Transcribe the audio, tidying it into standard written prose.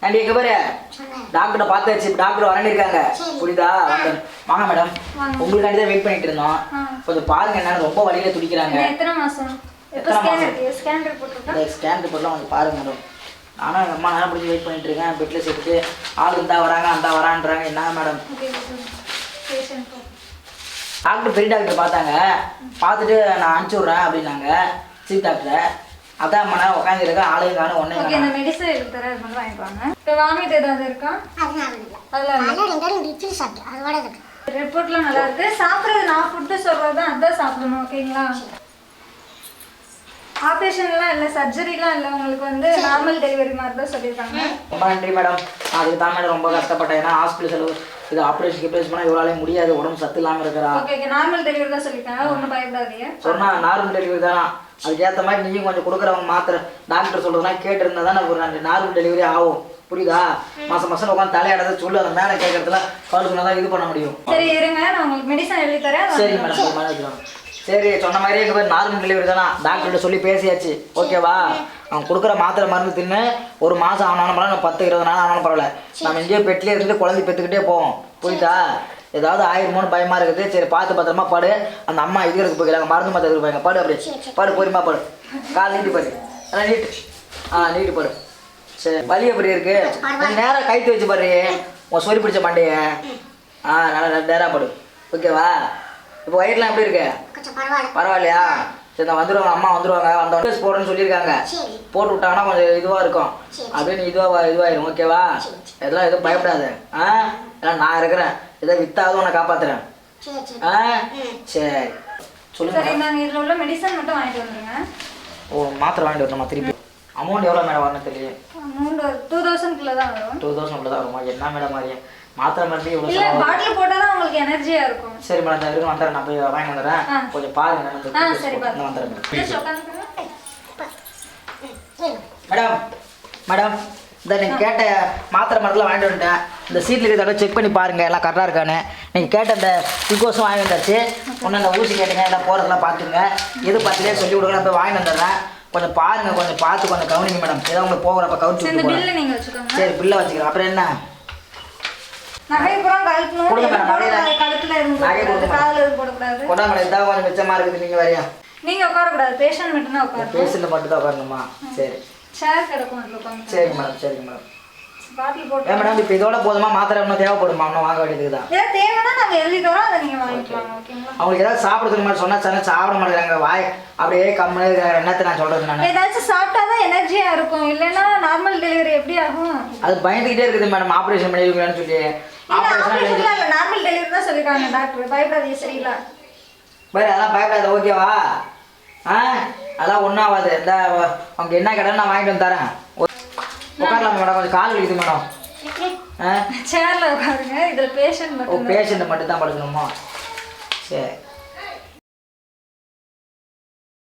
Aunty எங்க பாரு டாக்டரை பார்த்தாச்சு, டாக்டர் வரணிருக்காங்க. புரியுதா? வாங்க மேடம், உங்களுக்காண்டி தான் வெயிட் பண்ணிட்டு இருந்தோம். கொஞ்சம் பாருங்க, என்னன்னு ரொம்ப வலியில துடிக்கிறாங்க. எத்தனை மாசம்? ஸ்கேன் ரிப்போர்ட்லாம் வந்து பாருங்க மேடம். நானும் ரொம்ப நேரம் பிடிச்சி வெயிட் பண்ணிட்டு இருக்கேன். பெட்டில் சேர்த்துட்டு ஆள் இந்தா வராங்க அந்த வரான்றாங்க. என்ன மேடம்? டாக்டர் பெரிய டாக்டர் பார்த்தாங்க, பார்த்துட்டு நான் அனுப்பிச்சி விட்றேன் அப்படின்னாங்க சீஃப் டாக்டரை. அதான் அம்மா நேரம் உட்காந்துருக்கேன், ஆளையும் காணும் ஒன்றே. ஓகே, இந்த மெடிசன் எடுத்து தரேன், இது மட்டும் வாங்கிப்பாங்க. இப்போ வாமிட் ஏதாவது இருக்கா? ரிப்போர்ட்லாம் நல்லா இருக்கு. சாப்பிட்றது நான் ஃபுட்டு சொல்கிறது தான், அதான் சாப்பிடணும். ஓகேங்களா? ஆப்ரேஷன்லாம் இல்லை, சர்ஜரிலாம் இல்லை, உங்களுக்கு வந்து நார்மல் டெலிவரி மாதிரி தான் சொல்லியிருக்காங்க. ரொம்ப நன்றி மேடம். அதுக்கு தான் மேடம் ரொம்ப கஷ்டப்பட்டேன். ஏன்னா ஹாஸ்பிட்டல் செலவு இது ஆப்ரேஷன் பண்ணால் இவ்வளோ முடியாது, உடம்பு சத்து இல்லாமல் இருக்கிறா. ஓகே, நார்மல் டெலிவரி தான் சொல்லியிருக்காங்க, ஒன்றும் பயப்படாதீங்க. சொன்னால் நார்மல் டெலிவரி தானா? அதுக்கேற்ற மாதிரி நீயும் கொஞ்சம் கொடுக்குறவங்க மாத்திரை டாக்டர் சொல்கிறதுனா கேட்டிருந்தா தான் ஒரு நார்மல் டெலிவரி ஆகும். புரியுதா? மாதம் உட்காந்து தலையாடதை சொல்லு, அந்த மேலே கேட்கறதுல கால் தான் இது பண்ண முடியும். சரி இருங்க, நான் உங்களுக்கு மெடிசன் எழுதி தரேன். சரி மேடம். சரி, சொன்ன மாதிரியே எங்கள் பேர் நார்மல் டெலிவரி தானா? டாக்டர்கிட்ட சொல்லி பேசியாச்சு. ஓகேவா? அவன் கொடுக்குற மாத்திரை மருந்து தின்னு ஒரு மாதம் ஆனாலும் பரவாயில்ல, 10-20 நாள் ஆனாலும் பரவாயில்ல. நம்ம இங்கேயே பெட்டிலே இருந்து குழந்தை பெற்றுக்கிட்டே போவோம். புரியுதா? ஏதாவது ஆயிரமோன்னு பயமாக இருக்குது. சரி, பார்த்து பத்திரமா பாடு. அந்த அம்மா இது இருக்கு போய்க்கலாங்க, மருந்து மாத்திரை போய்ங்க. பாடு, அப்படியே பாடு, பொறுமா பாடு. கால் நீட்டு பாரு, அதான் நீட்டு. நீட்டு பாடு. சரி, வலி எப்படி இருக்கு? கொஞ்சம் நேரம் கைத்து வச்சு பாரு, உன் சொறி பிடிச்ச மாட்டேங்க. நல்லா நேராக பாடு. ஓகேவா? இப்போ வயிறுலாம் எப்படி இருக்கு? பரவாயில்லையா? சரி, நான் வந்துடுவாங்க, அம்மா வந்துடுவாங்க. வந்த போடுறேன்னு சொல்லியிருக்காங்க. போட்டு விட்டாங்கன்னா கொஞ்சம் இதுவாக இருக்கும், அப்படின்னு இதுவாயிடும். ஓகேவா? இதெல்லாம் எதுவும் பயப்படாது. எல்லாம் நான் இருக்கிறேன், இதை வித்தாவது உன்னை காப்பாத்துறேன். சரி சொல்லுங்க. நாங்கள் இதில் உள்ள மெடிசன் மட்டும் வாங்கிட்டு வந்துடுங்க. ஓ, மாத்திரை வாங்கிட்டு வரணுமா திருப்பி? அமௌண்ட் எவ்வளோ மேடம் வரணும் தெரியல. அமௌண்ட் 2000 தான் வரும். 2000 தான் வருமா? என்ன மேடம் மாதிரி மாத்திரை மருந்து இவ்வளோ? இல்லை, பாட்டில் போட்டால் தான் உங்களுக்கு எனர்ஜியாக இருக்கும். சரி மேடம், இந்த வரைக்கும் வந்துடுறேன், நான் போய் வாங்கி வந்துடுறேன். கொஞ்சம் பாருங்க. சரி, வந்துடுறேன் மேடம். மேடம். மேடம், இந்த நீங்கள் கேட்ட மாத்திரை மருந்துலாம் வாங்கிட்டு வந்துட்டேன். இந்த சீட்டில் இருக்கிறத செக் பண்ணி பாருங்கள், எல்லாம் கரெக்டாக இருக்கான்னு. நீங்கள் கேட்ட இந்த குளுக்கோஸும் வாங்கி வந்தாச்சு. ஒன்றும் இந்த ஊசி கேட்டீங்க, எல்லாம் போகிறதெல்லாம் பார்த்துங்க. எது பார்த்துட்டே சொல்லி கொடுங்க, நான் போய் வாங்கி வந்துடுறேன். கொஞ்சம் பாருங்கள், கொஞ்சம் பார்த்து கொஞ்சம் கவனிங்க மேடம். ஏதாவது உங்களுக்கு போகிறப்ப கவுச்சு. சரி, பில்லை வச்சுக்கிறேன். அப்புறம் என்ன? மிச்சமா இருக்குது. நீங்க வரையா? நீங்க உட்காரக்கூடாது, பேஷண்ட் மட்டும் தான் உட்காரணும். பேஷண்ட் மட்டும் தான் உட்காரணுமா? சரி, சேர் கிடக்கும், அதுல உட்காருங்க. சரிங்க மேடம், சரிங்க மேடம். பாட்டில் போட்டு. ஏன் மேடம், இப்போ இதோட போதுமா? மாத்திரை இன்னும் தேவைப்படுமா? இன்னும் வாங்க வேண்டியதுக்கு தான். ஏதாவது தேவைன்னா நாங்கள் எழுதி தரோம், அதை நீங்கள் வாங்கிக்கலாம். ஓகேங்களா? அவங்களுக்கு ஏதாவது சாப்பிடுறது மாதிரி சொன்னா சார் சாப்பிட மாட்டேங்கிறாங்க. வாய் அப்படியே கம்முன்னு இருக்காங்க. என்னத்தை நான் சொல்றது? நான் ஏதாச்சும் சாப்பிட்டா தான் எனர்ஜியா இருக்கும், இல்லைன்னா நார்மல் டெலிவரி எப்படி ஆகும்? அது பயந்துக்கிட்டே இருக்குது மேடம், ஆப்ரேஷன் பண்ணிருக்கலாம்னு சொல்லி. நார்மல் டெலிவரி தான் சொல்லிருக்காங்க டாக்டர், பயப்படாதீங்க. சரிங்களா? பாரு, அதெல்லாம் பயப்படாத. ஓகேவா? அதெல்லாம் ஒன்றும் ஆகாது. இந்த அவங்க என்ன கேட்டாலும் நான் வாங்கிட்டு வந்து தரேன். உட்காரலாமா மேடம்? கொஞ்சம் கால் வலிக்குது மேடம். சேர்ல உட்காருங்க. இதுல பேஷண்ட் மட்டும். பேஷண்ட் மட்டும் தான் படுக்கணுமா? சரி.